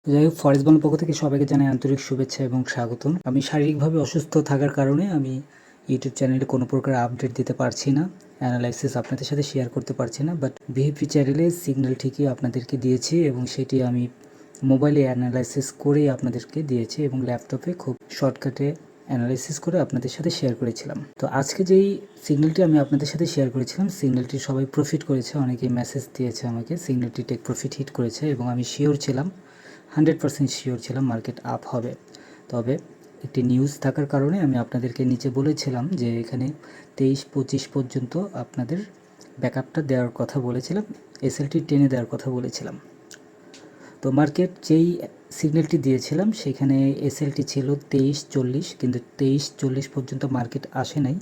যাই হোক, ফরেস্ট বাংলার পক্ষ থেকে সবাইকে জানাই আন্তরিক শুভেচ্ছা এবং স্বাগতম। আমি শারীরিকভাবে অসুস্থ থাকার কারণে আমি ইউটিউব চ্যানেলে কোনো প্রকার আপডেট দিতে পারছি না, অ্যানালাইসিস আপনাদের সাথে শেয়ার করতে পারছি না। বাট ভিএফপি চ্যানেলে সিগন্যাল ঠিকই আপনাদেরকে দিয়েছি এবং সেটি আমি মোবাইলে অ্যানালাইসিস করেই আপনাদেরকে দিয়েছি এবং ল্যাপটপে খুব শর্টকাটে অ্যানালাইসিস করে আপনাদের সাথে শেয়ার করেছিলাম। তো আজকে যেই সিগন্যালটি আমি আপনাদের সাথে শেয়ার করেছিলাম, সিগন্যালটি সবাই প্রফিট করেছে, অনেকেই মেসেজ দিয়েছে আমাকে, সিগন্যালটি টেক প্রফিট হিট করেছে এবং আমি শিওর ছিলাম, 100% শিওর ছিলাম মার্কেট আপ হবে। তবে একটি নিউজ থাকার কারণে আমি আপনাদেরকে নিচে বলেছিলাম যে এখানে 23-25 পর্যন্ত আপনাদের ব্যাকআপটা দেওয়ার কথা বলেছিলাম, এসএলটি টেনে দেওয়ার কথা বলেছিলাম। তো মার্কেট যেই সিগন্যালটি দিয়েছিলাম সেখানে এসএলটি ছিল 23-40, কিন্তু 23-40 পর্যন্ত মার্কেট আসে নাই,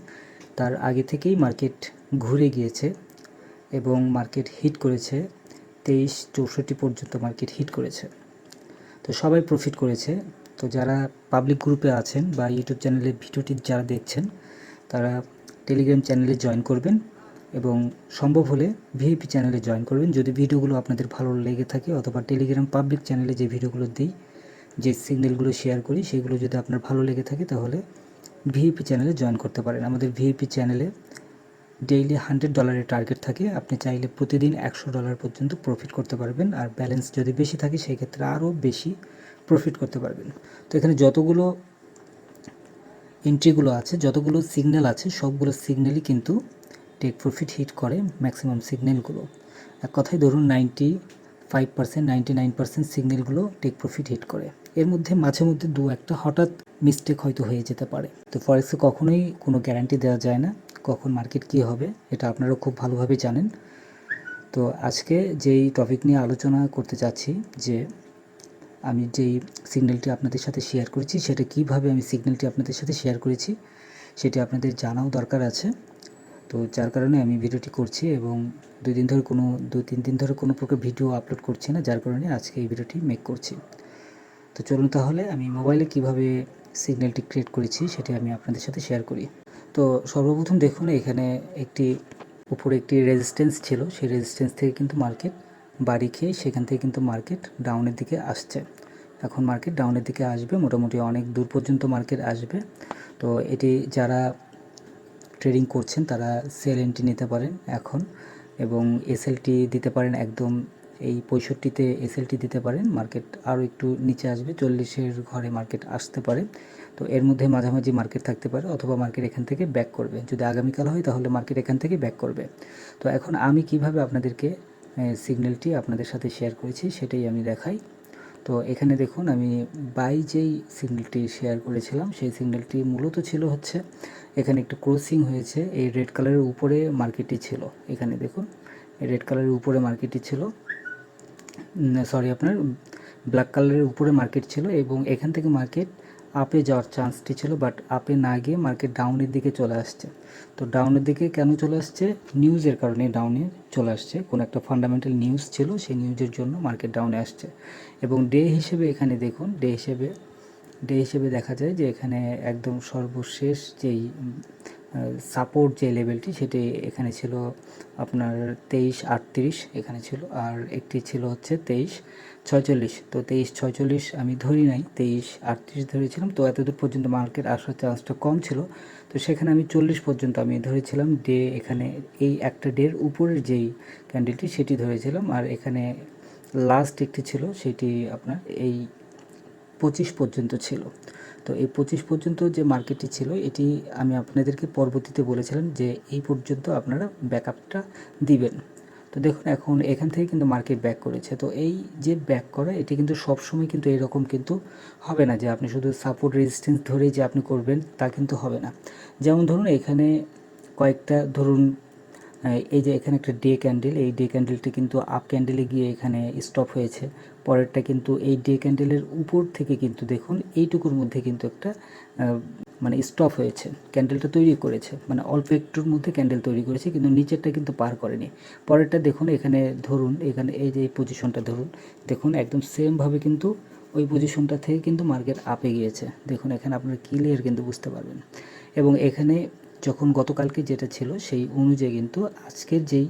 তার আগে থেকেই মার্কেট ঘুরে গিয়েছে এবং মার্কেট হিট করেছে 23-64 পর্যন্ত মার্কেট হিট করেছে। তো সবাই প্রফিট করেছে। তো যারা পাবলিক গ্রুপে আছেন বা ইউটিউব চ্যানেলে ভিডিওটি যারা দেখছেন তারা টেলিগ্রাম চ্যানেলে জয়েন করবেন এবং সম্ভব হলে ভিআইপি চ্যানেলে জয়েন করবেন যদি ভিডিওগুলো আপনাদের ভালো লেগে থাকে, অথবা টেলিগ্রাম পাবলিক চ্যানেলে যে ভিডিওগুলো দিই, যে সিগন্যালগুলো শেয়ার করি, সেগুলো যদি আপনার ভালো লেগে থাকে তাহলে ভিআইপি চ্যানেলে জয়েন করতে পারেন। আমাদের ভিআইপি চ্যানেলে ডেইলি $100 টার্গেট থাকে, আপনি চাইলে প্রতিদিন $100 পর্যন্ত প্রফিট করতে পারবেন, আর ব্যালেন্স যদি বেশি থাকে সেই ক্ষেত্রে আরও বেশি প্রফিট করতে পারবেন। তো এখানে যতগুলো এন্ট্রিগুলো আছে, যতগুলো সিগন্যাল আছে, সবগুলো সিগন্যালই কিন্তু টেক প্রফিট হিট করে, ম্যাক্সিমাম সিগন্যালগুলো। এক কথায় ধরুন 95%, 99% সিগন্যালগুলো টেক প্রফিট হিট করে। এর মধ্যে মাঝে মধ্যে দু একটা হঠাৎ মিস্টেক হয়তো হয়ে যেতে পারে। তো ফরেক্সে কখনোই কোনো গ্যারান্টি দেওয়া যায় না কখন মার্কেট কী হবে, এটা আপনারা খুব ভালোভাবে জানেন। তো আজকে যেই টপিক নিয়ে আলোচনা করতে চাচ্ছি, যে আমি যেই সিগন্যালটি আপনাদের সাথে শেয়ার করেছি সেটা কিভাবে আমি সিগন্যালটি আপনাদের সাথে শেয়ার করেছি সেটি আপনাদের জানাও দরকার আছে। তো যার কারণে আমি ভিডিওটি করছি এবং 2-3 দিন ধরে কোনো প্রকার ভিডিও আপলোড করছি না, যার কারণে আজকে এই ভিডিওটি মেক করছি। তো চলুন তাহলে আমি মোবাইলে কিভাবে সিগন্যালটি ক্রিয়েট করেছি সেটি আমি আপনাদের সাথে শেয়ার করি। তো সর্বপ্রথম দেখুন, এখানে উপরে একটি রেজিস্ট্যান্স ছিল, সেই রেজিস্ট্যান্স থেকে কিন্তু মার্কেট বাড়ি খেয়ে সেখান থেকে কিন্তু মার্কেট ডাউনের দিকে আসছে। এখন মার্কেট ডাউনের দিকে আসবে, মোটামুটি অনেক দূর পর্যন্ত মার্কেট আসবে। তো এটি যারা ট্রেডিং করছেন তারা সেল এন্ট্রি নিতে পারেন এখন, এবং এসএলটি দিতে পারেন, একদম এই 65-তে এসএলটি দিতে পারেন। মার্কেট আরও একটু নিচে আসবে, 40-এর ঘরে মার্কেট আসতে পারে। তো এর মধ্যে মাঝামাঝি মার্কেট থাকতে পারে, অথবা মার্কেট এখান থেকে ব্যাক করবে। যদি আগামীকাল হয় তাহলে মার্কেট এখান থেকে ব্যাক করবে। তো এখন আমি কিভাবে আপনাদেরকে সিগন্যালটি আপনাদের সাথে শেয়ার করেছি সেটাই আমি দেখাই। তো এখানে দেখুন, আমি যেই সিগন্যালটি শেয়ার করেছিলাম সেই সিগন্যালটি মূলত ছিল হচ্ছে এখানে একটু ক্রসিং হয়েছে, এই রেড কালারের উপরে মার্কেটটি ছিল। এখানে দেখুন, এই রেড কালারের উপরে মার্কেটটি ছিল, সরি আপনার ব্ল্যাক কালারের উপরে মার্কেট ছিল, এবং এখান থেকে মার্কেট আপে যাওয়ার চান্সটি ছিল, বাট আপে না গিয়ে মার্কেট ডাউনের দিকে চলে আসছে। তো ডাউনের দিকে কেন চলে আসছে? নিউজের কারণে ডাউনে চলে আসছে, কোনো একটা ফান্ডামেন্টাল নিউজ ছিল, সেই নিউজের জন্য মার্কেট ডাউনে আসছে। এবং ডে হিসেবে এখানে দেখুন, ডে হিসেবে দেখা যায় যে এখানে একদম সর্বশেষ যেই সাপোর্ট যে লেভেলটি সেটি এখানে ছিল আপনার 23-38 এখানে ছিল, আর একটি ছিল হচ্ছে 23-46। তো 23-46 আমি ধরি নাই, 23-38 ধরেছিলাম। তো এতদূর পর্যন্ত মার্কেট আসার চান্সটা কম ছিল, তো সেখানে আমি 40 পর্যন্ত আমি ধরেছিলাম। ডে এখানে এই একটা ডের উপরের যেই ক্যান্ডেলটি সেটি ধরেছিলাম, আর এখানে লাস্ট একটি ছিল সেটি আপনার এই 25 পর্যন্ত ছিল। তো এই 25 পর্যন্ত যে মার্কেটটি ছিল এটি আমি আপনাদেরকে পরবর্তীতে বলেছিলাম যে এই পর্যন্ত আপনারা ব্যাকআপটা দিবেন। তো দেখুন, এখন এখান থেকে কিন্তু মার্কেট ব্যাক করেছে। তো এই যে ব্যাক করা, এটি কিন্তু সবসময় কিন্তু এরকম কিন্তু হবে না যে আপনি শুধু সাপোর্ট রেজিস্ট্যান্স ধরেই যে আপনি করবেন, তা কিন্তু হবে না। যেমন ধরুন এখানে কয়েকটা ধরুন, এই যে এখানে একটা ডে ক্যান্ডেল, এই ডে ক্যান্ডেলটি কিন্তু আপ ক্যান্ডেলে গিয়ে এখানে স্টপ হয়েছে। পরেরটা কিন্তু এই ডে ক্যান্ডেলের উপর থেকে কিন্তু দেখুন এইটুকুর মধ্যে কিন্তু একটা মানে স্টপ হয়েছে, ক্যান্ডেলটা তৈরি করেছে, মানে অল্প একটুর মধ্যে ক্যান্ডেল তৈরি করেছে, কিন্তু নিচেরটা কিন্তু পার করেনি। পরেরটা দেখুন, এখানে ধরুন, এখানে এই যে পজিশনটা ধরুন, দেখুন একদম সেমভাবে কিন্তু ওই পজিশনটা থেকে কিন্তু মার্কেট আপে গিয়েছে। দেখুন এখানে আপনারা ক্লিয়ার কিন্তু বুঝতে পারবেন। এবং এখানে যখন গতকালকে যেটা ছিল সেই অনুযায়ী কিন্তু আজকের যেই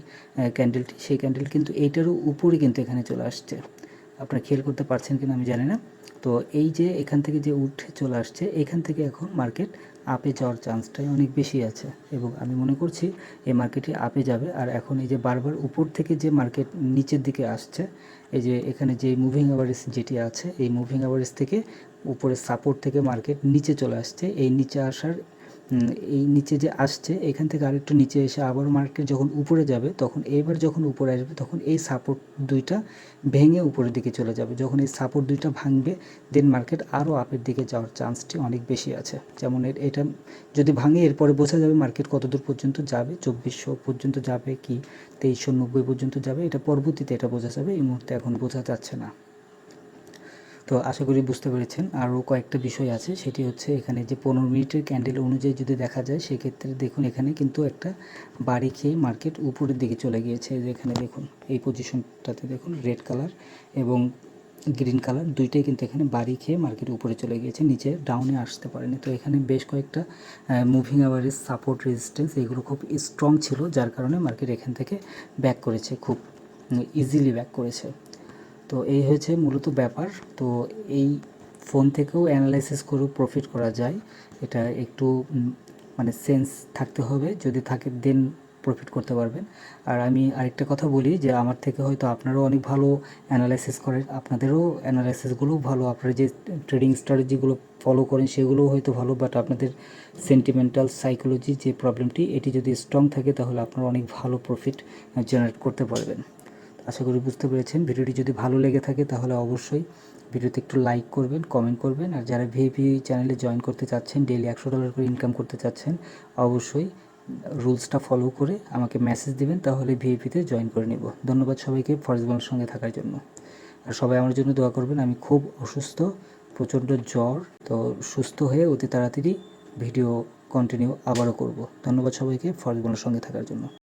ক্যান্ডেলটি, সেই ক্যান্ডেল কিন্তু এইটারও উপরে কিন্তু এখানে চলে আসছে। আপনারা খেয়াল করতে পারছেন কিনা আমি জানি না। তো এই যে এখান থেকে যে উঠে চলে আসছে, এখান থেকে এখন মার্কেট আপে যাওয়ার চান্সটাই অনেক বেশি আছে এবং আমি মনে করছি এই মার্কেটে আপে যাবে। আর এখন এই যে বারবার উপর থেকে যে মার্কেট নিচের দিকে আসছে, এই যে এখানে যে মুভিং অ্যাভারেজ যেটি আছে, এই মুভিং অ্যাভারেজ থেকে উপরে সাপোর্ট থেকে মার্কেট নিচে চলে আসছে। এই নিচে আসার এই নিচে যে আসছে, এখান থেকে আরেকটু নিচে এসে আবার মার্কেট যখন উপরে যাবে, তখন এবার যখন উপরে আসবে তখন এই সাপোর্ট দুইটা ভেঙে উপরের দিকে চলে যাবে। যখন এই সাপোর্ট দুইটা ভাঙবে, দেন মার্কেট আরও আপের দিকে যাওয়ার চান্সটি অনেক বেশি আছে। যেমন এটা যদি ভাঙে, এরপরে বোঝা যাবে মার্কেট কত দূর পর্যন্ত যাবে, 2400 পর্যন্ত যাবে কি 2390 পর্যন্ত যাবে, এটা পরবর্তীতে এটা বোঝা যাবে, এই মুহূর্তে এখন বোঝা যাচ্ছে না। তো আশা করি বুঝতে পেরেছেন। আরও কয়েকটা বিষয় আছে, সেটি হচ্ছে এখানে যে 15 মিনিটের ক্যান্ডেল অনুযায়ী যদি দেখা যায়, সেক্ষেত্রে দেখুন এখানে কিন্তু একটা বাড়ি খেয়ে মার্কেট উপরের দিকে চলে গিয়েছে। এখানে দেখুন এই পজিশনটাতে দেখুন রেড কালার এবং গ্রিন কালার দুইটাই কিন্তু এখানে বাড়ি খেয়ে মার্কেট উপরে চলে গিয়েছে, নিচে ডাউনে আসতে পারেনি। তো এখানে বেশ কয়েকটা মুভিং অ্যাভারেজ, সাপোর্ট, রেজিস্ট্যান্স এগুলো খুব স্ট্রং ছিল, যার কারণে মার্কেট এখান থেকে ব্যাক করেছে, খুব ইজিলি ব্যাক করেছে। তো এই হয়েছে মূলত ব্যাপার। তো এই ফোন থেকেও অ্যানালাইসিস করেও প্রফিট করা যায়, এটা একটু মানে সেন্স থাকতে হবে, যদি থাকে দেন প্রফিট করতে পারবেন। আর আমি আরেকটা কথা বলি যে আমার থেকে হয়তো আপনারাও অনেক ভালো অ্যানালাইসিস করেন, আপনাদেরও অ্যানালাইসিসগুলো ভালো, আপনারা যে ট্রেডিং স্ট্র্যাটেজিগুলো ফলো করেন সেগুলোও হয়তো ভালো, বাট আপনাদের সেন্টিমেন্টাল সাইকোলজি যে প্রবলেমটি, এটি যদি স্ট্রং থাকে তাহলে আপনারা অনেক ভালো প্রফিট জেনারেট করতে পারবেন। আশা করি বুঝতে পেরেছেন। ভিডিওটি যদি ভালো লেগে থাকে তাহলে অবশ্যই ভিডিওতে একটু লাইক করবেন, কমেন্ট করবেন। আর যারা ভিআইপি চ্যানেলে জয়েন করতে চাচ্ছেন, ডেইলি $100 করে ইনকাম করতে চাচ্ছেন, অবশ্যই রুলসটা ফলো করে আমাকে মেসেজ দিবেন, তাহলে ভিআইপিতে জয়েন করে নেব। ধন্যবাদ সবাইকে ফরজবনের সঙ্গে থাকার জন্য। আর সবাই আমার জন্য দোয়া করবেন। আমি খুব অসুস্থ, প্রচণ্ড জ্বর, তো সুস্থ হয়ে অতি তাড়াতাড়ি ভিডিও কন্টিনিউ আবারও করব। ধন্যবাদ সবাইকে ফরজবনের সঙ্গে থাকার জন্য।